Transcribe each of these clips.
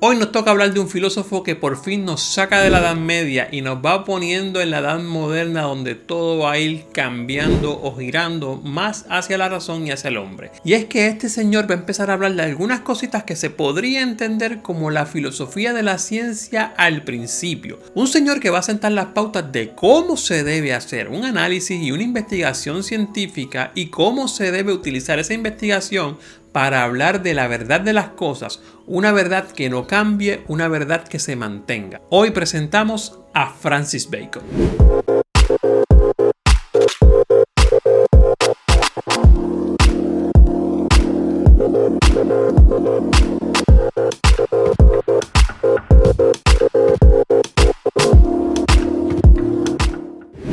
Hoy nos toca hablar de un filósofo que por fin nos saca de la Edad Media y nos va poniendo en la Edad Moderna, donde todo va a ir cambiando o girando más hacia la razón y hacia el hombre. Y es que este señor va a empezar a hablar de algunas cositas que se podría entender como la filosofía de la ciencia al principio. Un señor que va a sentar las pautas de cómo se debe hacer un análisis y una investigación científica y cómo se debe utilizar esa investigación para hablar de la verdad de las cosas, una verdad que no cambie, una verdad que se mantenga. Hoy presentamos a Francis Bacon.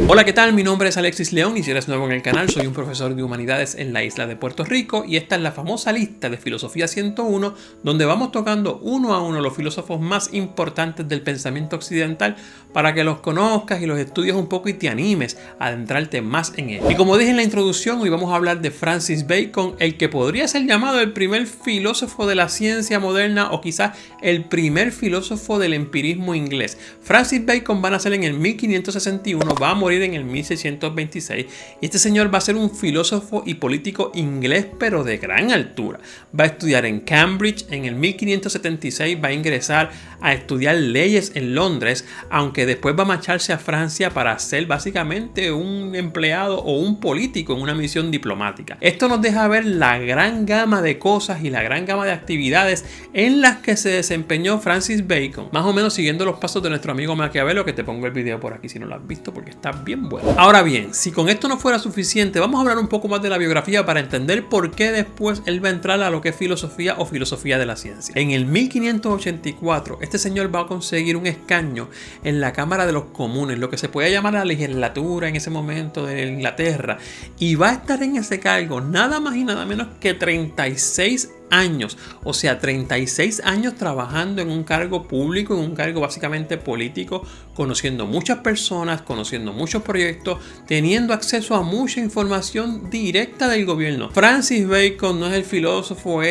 Hola, ¿qué tal? Mi nombre es Alexis León y si eres nuevo en el canal, soy un profesor de humanidades en la isla de Puerto Rico y esta es la famosa lista de Filosofía 101, donde vamos tocando uno a uno los filósofos más importantes del pensamiento occidental para que los conozcas y los estudies un poco y te animes a adentrarte más en ellos. Y como dije en la introducción, hoy vamos a hablar de Francis Bacon, el que podría ser llamado el primer filósofo de la ciencia moderna o quizás el primer filósofo del empirismo inglés. Francis Bacon va a nacer en el 1561, va a morir en el 1626 y este señor va a ser un filósofo y político inglés pero de gran altura. Va a estudiar en Cambridge, en el 1576 va a ingresar a estudiar leyes en Londres, aunque después va a marcharse a Francia para ser básicamente un empleado o un político en una misión diplomática. Esto nos deja ver la gran gama de cosas y la gran gama de actividades en las que se desempeñó Francis Bacon, más o menos siguiendo los pasos de nuestro amigo Maquiavelo, que te pongo el video por aquí si no lo has visto porque está bien bueno. Ahora bien, si con esto no fuera suficiente, vamos a hablar un poco más de la biografía para entender por qué después él va a entrar a lo que es filosofía o filosofía de la ciencia. En el 1584, este señor va a conseguir un escaño en la Cámara de los Comunes, lo que se puede llamar la legislatura en ese momento de Inglaterra, y va a estar en ese cargo nada más y nada menos que 36 años, o sea 36 años trabajando en un cargo público, en un cargo básicamente político, conociendo muchas personas, conociendo muchos proyectos, teniendo acceso a mucha información directa del gobierno. Francis Bacon no es el filósofo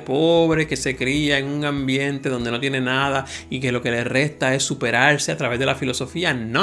pobre que se cría en un ambiente donde no tiene nada y que lo que le resta es superarse a través de la filosofía. No.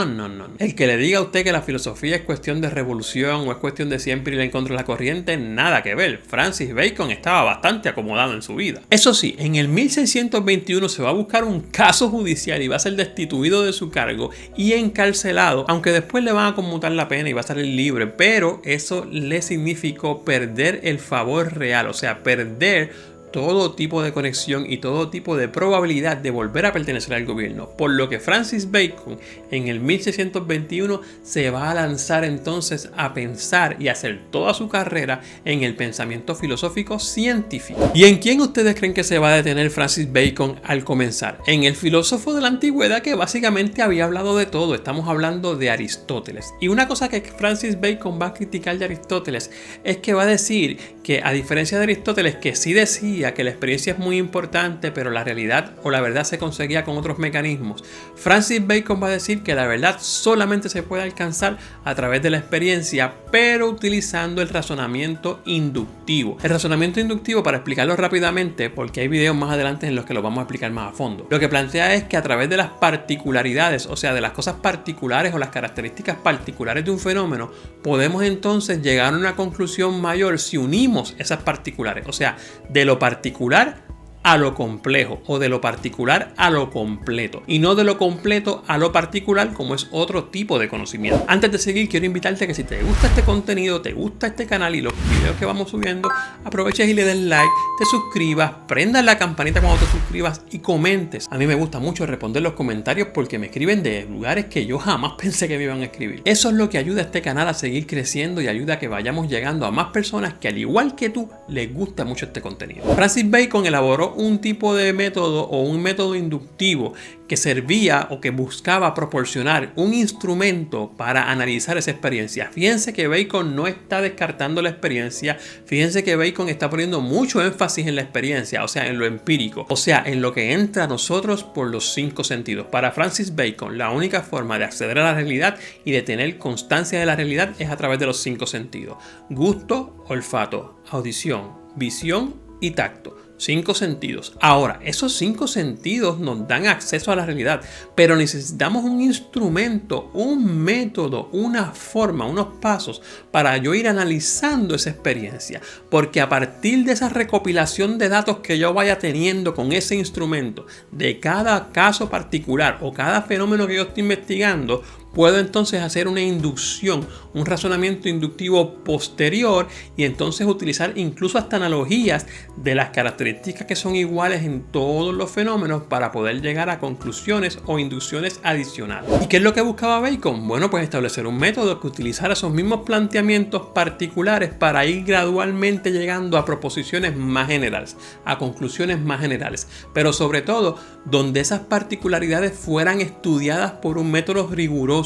El que le diga a usted que la filosofía es cuestión de revolución o es cuestión de siempre ir en contra de la corriente, nada que ver. Francis Bacon estaba bastante acomodado en su vida. Eso sí, en el 1621 se va a buscar un caso judicial y va a ser destituido de su cargo y encarcelado, aunque después le van a conmutar la pena y va a salir libre, pero eso le significó perder el favor real, o sea, perder todo tipo de conexión y todo tipo de probabilidad de volver a pertenecer al gobierno, por lo que Francis Bacon en el 1621 se va a lanzar entonces a pensar y hacer toda su carrera en el pensamiento filosófico científico. ¿Y en quién ustedes creen que se va a detener Francis Bacon al comenzar? En el filósofo de la antigüedad que básicamente había hablado de todo. Estamos hablando de Aristóteles, y una cosa que Francis Bacon va a criticar de Aristóteles es que va a decir que, a diferencia de Aristóteles, que sí decía que la experiencia es muy importante, pero la realidad o la verdad se conseguía con otros mecanismos, Francis Bacon va a decir que la verdad solamente se puede alcanzar a través de la experiencia, pero utilizando el razonamiento inductivo. El razonamiento inductivo, para explicarlo rápidamente, porque hay videos más adelante en los que lo vamos a explicar más a fondo, lo que plantea es que a través de las particularidades, o sea, de las cosas particulares o las características particulares de un fenómeno, podemos entonces llegar a una conclusión mayor si unimos esas particulares, o sea, de lo particular a lo complejo, o de lo particular a lo completo, y no de lo completo a lo particular, como es otro tipo de conocimiento. Antes de seguir, quiero invitarte a que si te gusta este contenido, te gusta este canal y los videos que vamos subiendo, aproveches y le des like, te suscribas, prendas la campanita cuando te suscribas y comentes. A mí me gusta mucho responder los comentarios porque me escriben de lugares que yo jamás pensé que me iban a escribir. Eso es lo que ayuda a este canal a seguir creciendo y ayuda a que vayamos llegando a más personas que, al igual que tú, les gusta mucho este contenido. Francis Bacon elaboró un tipo de método o un método inductivo que servía o que buscaba proporcionar un instrumento para analizar esa experiencia. Fíjense que Bacon no está descartando la experiencia, fíjense que Bacon está poniendo mucho énfasis en la experiencia, o sea, en lo empírico, o sea, en lo que entra a nosotros por los 5 sentidos. Para Francis Bacon, la única forma de acceder a la realidad y de tener constancia de la realidad es a través de los 5 sentidos: gusto, olfato, audición, visión y tacto. 5 sentidos. Ahora, esos 5 sentidos nos dan acceso a la realidad, pero necesitamos un instrumento, un método, una forma, unos pasos para yo ir analizando esa experiencia. Porque a partir de esa recopilación de datos que yo vaya teniendo con ese instrumento, de cada caso particular o cada fenómeno que yo estoy investigando, puedo entonces hacer una inducción, un razonamiento inductivo posterior y entonces utilizar incluso hasta analogías de las características que son iguales en todos los fenómenos para poder llegar a conclusiones o inducciones adicionales. ¿Y qué es lo que buscaba Bacon? Bueno, pues establecer un método que utilizara esos mismos planteamientos particulares para ir gradualmente llegando a proposiciones más generales, a conclusiones más generales, pero sobre todo donde esas particularidades fueran estudiadas por un método riguroso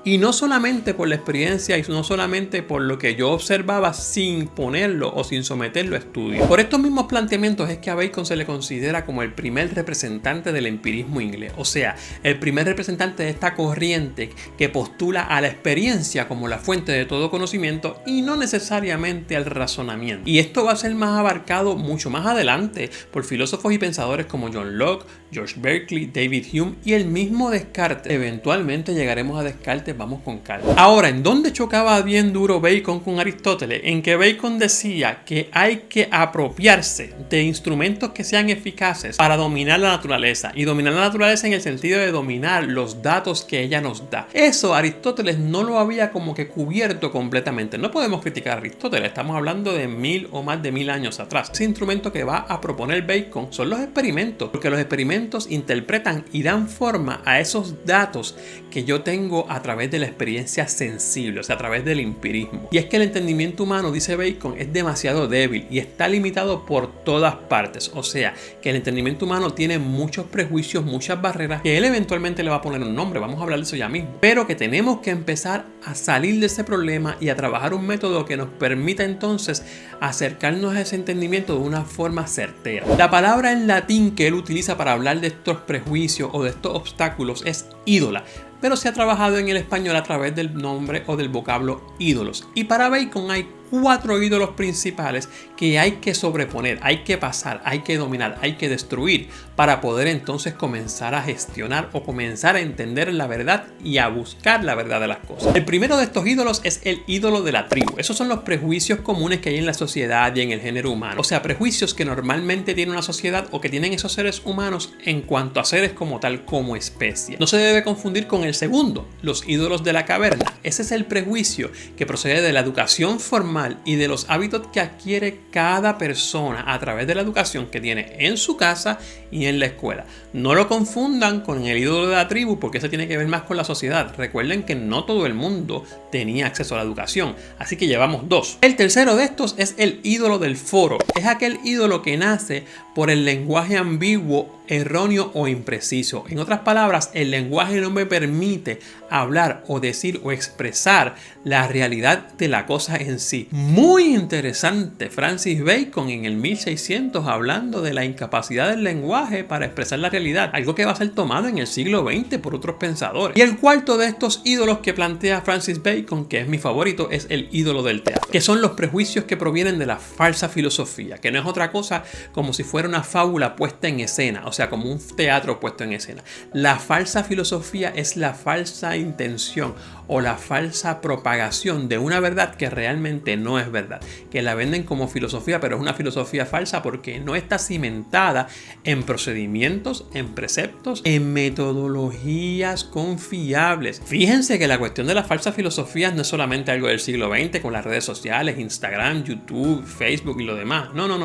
y no solamente por la experiencia y no solamente por lo que yo observaba sin ponerlo o sin someterlo a estudio. Por estos mismos planteamientos es que a Bacon se le considera como el primer representante del empirismo inglés, o sea, el primer representante de esta corriente que postula a la experiencia como la fuente de todo conocimiento y no necesariamente al razonamiento. Y esto va a ser más abarcado mucho más adelante por filósofos y pensadores como John Locke, George Berkeley, David Hume y el mismo Descartes. Eventualmente llegaremos a Descartes, vamos con calma. Ahora, ¿en dónde chocaba bien duro Bacon con Aristóteles? En que Bacon decía que hay que apropiarse de instrumentos que sean eficaces para dominar la naturaleza. Y dominar la naturaleza en el sentido de dominar los datos que ella nos da. Eso Aristóteles no lo había como que cubierto completamente. No podemos criticar a Aristóteles, estamos hablando de 1000 o más de 1000 años atrás. Ese instrumento que va a proponer Bacon son los experimentos, porque los experimentos interpretan y dan forma a esos datos que yo tengo a través de la experiencia sensible, o sea, a través del empirismo. Y es que el entendimiento humano, dice Bacon, es demasiado débil y está limitado por todas partes. O sea, que el entendimiento humano tiene muchos prejuicios, muchas barreras, que él eventualmente le va a poner un nombre, vamos a hablar de eso ya mismo. Pero que tenemos que empezar a salir de ese problema y a trabajar un método que nos permita entonces acercarnos a ese entendimiento de una forma certera. La palabra en latín que él utiliza para hablar de estos prejuicios o de estos obstáculos es ídola, pero se ha trabajado en el español a través del nombre o del vocablo ídolos. Y para Bacon hay 4 ídolos principales que hay que sobreponer, hay que pasar, hay que dominar, hay que destruir para poder entonces comenzar a gestionar o comenzar a entender la verdad y a buscar la verdad de las cosas. El primero de estos ídolos es el ídolo de la tribu. Esos son los prejuicios comunes que hay en la sociedad y en el género humano. O sea, prejuicios que normalmente tiene una sociedad o que tienen esos seres humanos en cuanto a seres como tal, como especie. No se debe confundir con el segundo, los ídolos de la caverna. Ese es el prejuicio que procede de la educación formal y de los hábitos que adquiere cada persona a través de la educación que tiene en su casa y en la escuela. No lo confundan con el ídolo de la tribu, porque eso tiene que ver más con la sociedad. Recuerden que no todo el mundo tenía acceso a la educación, así que llevamos 2. El tercero de estos es el ídolo del foro. Es aquel ídolo que nace por el lenguaje ambiguo, erróneo o impreciso. En otras palabras, el lenguaje no me permite hablar o decir o expresar la realidad de la cosa en sí. Muy interesante, Francis Bacon en el 1600 hablando de la incapacidad del lenguaje para expresar la realidad, algo que va a ser tomado en el siglo XX por otros pensadores. Y el cuarto de estos ídolos que plantea Francis Bacon, que es mi favorito, es el ídolo del teatro, que son los prejuicios que provienen de la falsa filosofía, que no es otra cosa como si fuera una fábula puesta en escena, o sea, como un teatro puesto en escena. La falsa filosofía es la falsa intención o la falsa propagación de una verdad que realmente no es verdad, que la venden como filosofía, pero es una filosofía falsa porque no está cimentada en procedimientos, en preceptos, en metodologías confiables. Fíjense que la cuestión de las falsas filosofías no es solamente algo del siglo XX con las redes sociales, Instagram, YouTube, Facebook y lo demás. No.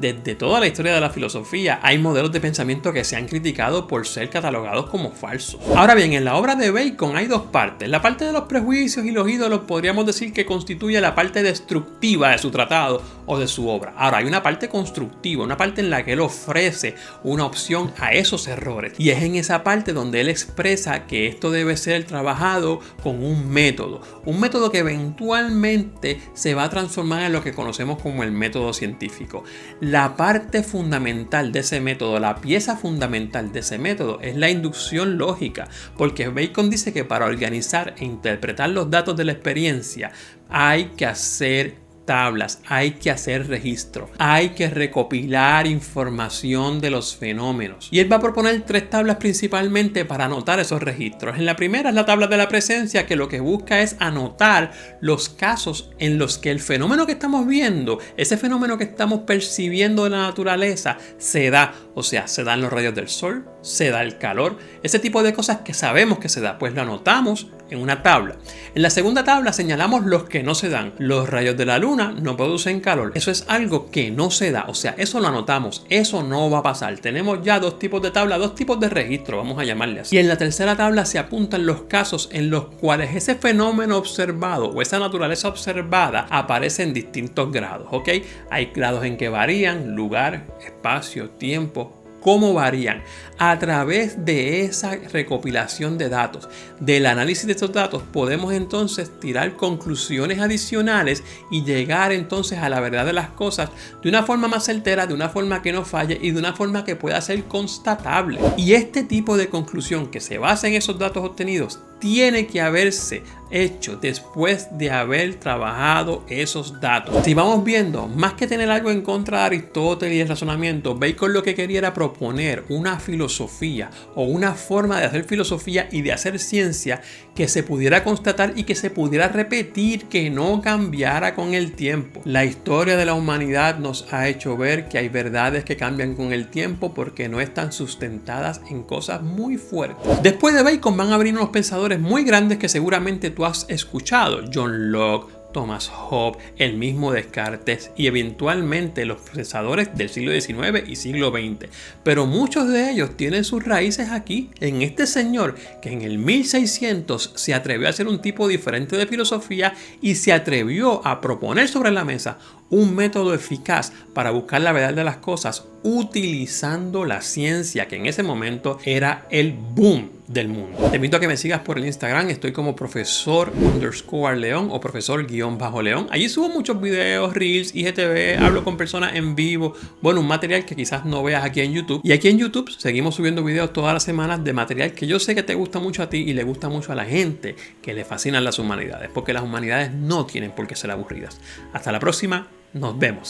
Desde toda la historia de la filosofía hay modelos de pensamiento que se han criticado por ser catalogados como falsos. Ahora bien, en la obra de Bacon hay 2 partes. La parte de los prejuicios y los ídolos podríamos decir que constituye la parte destructiva de su tratado o de su obra. Ahora hay una parte constructiva, una parte en la que él ofrece una opción a esos errores, y es en esa parte donde él expresa que esto debe ser trabajado con un método que eventualmente se va a transformar en lo que conocemos como el método científico. La parte fundamental de ese método, la pieza fundamental de ese método es la inducción lógica, porque Bacon dice que para organizar e interpretar los datos de la experiencia hay que hacer tablas, hay que hacer registro, hay que recopilar información de los fenómenos. Y él va a proponer 3 tablas principalmente para anotar esos registros. En la primera es la tabla de la presencia, que lo que busca es anotar los casos en los que el fenómeno que estamos viendo, ese fenómeno que estamos percibiendo de la naturaleza, se da. O sea, se dan los rayos del sol, se da el calor, ese tipo de cosas que sabemos que se da, pues lo anotamos en una tabla. En la segunda tabla señalamos los que no se dan. Los rayos de la luna no producen calor. Eso es algo que no se da. O sea, eso lo anotamos. Eso no va a pasar. Tenemos ya 2 tipos de tabla, 2 tipos de registro, vamos a llamarle así. Y en la tercera tabla se apuntan los casos en los cuales ese fenómeno observado o esa naturaleza observada aparece en distintos grados, ¿ok? Hay grados en que varían, lugar, espacio, tiempo. ¿Cómo varían? A través de esa recopilación de datos, del análisis de estos datos, podemos entonces tirar conclusiones adicionales y llegar entonces a la verdad de las cosas de una forma más certera, de una forma que no falle y de una forma que pueda ser constatable. Y este tipo de conclusión que se basa en esos datos obtenidos tiene que haberse hecho después de haber trabajado esos datos. Si vamos viendo, más que tener algo en contra de Aristóteles y el razonamiento, Bacon lo que quería era proponer una filosofía o una forma de hacer filosofía y de hacer ciencia que se pudiera constatar y que se pudiera repetir, que no cambiara con el tiempo. La historia de la humanidad nos ha hecho ver que hay verdades que cambian con el tiempo porque no están sustentadas en cosas muy fuertes. Después de Bacon van a abrir unos pensadores muy grandes que seguramente tú has escuchado: John Locke, Thomas Hobbes, el mismo Descartes y eventualmente los pensadores del siglo XIX y siglo XX. Pero muchos de ellos tienen sus raíces aquí, en este señor que en el 1600 se atrevió a hacer un tipo diferente de filosofía y se atrevió a proponer sobre la mesa un método eficaz para buscar la verdad de las cosas utilizando la ciencia, que en ese momento era el boom del mundo. Te invito a que me sigas por el Instagram, estoy como profesor_león o profesor_león. Allí subo muchos videos, reels, IGTV, hablo con personas en vivo, bueno, un material que quizás no veas aquí en YouTube. Y aquí en YouTube seguimos subiendo videos todas las semanas de material que yo sé que te gusta mucho a ti y le gusta mucho a la gente que le fascinan las humanidades, porque las humanidades no tienen por qué ser aburridas. Hasta la próxima, nos vemos.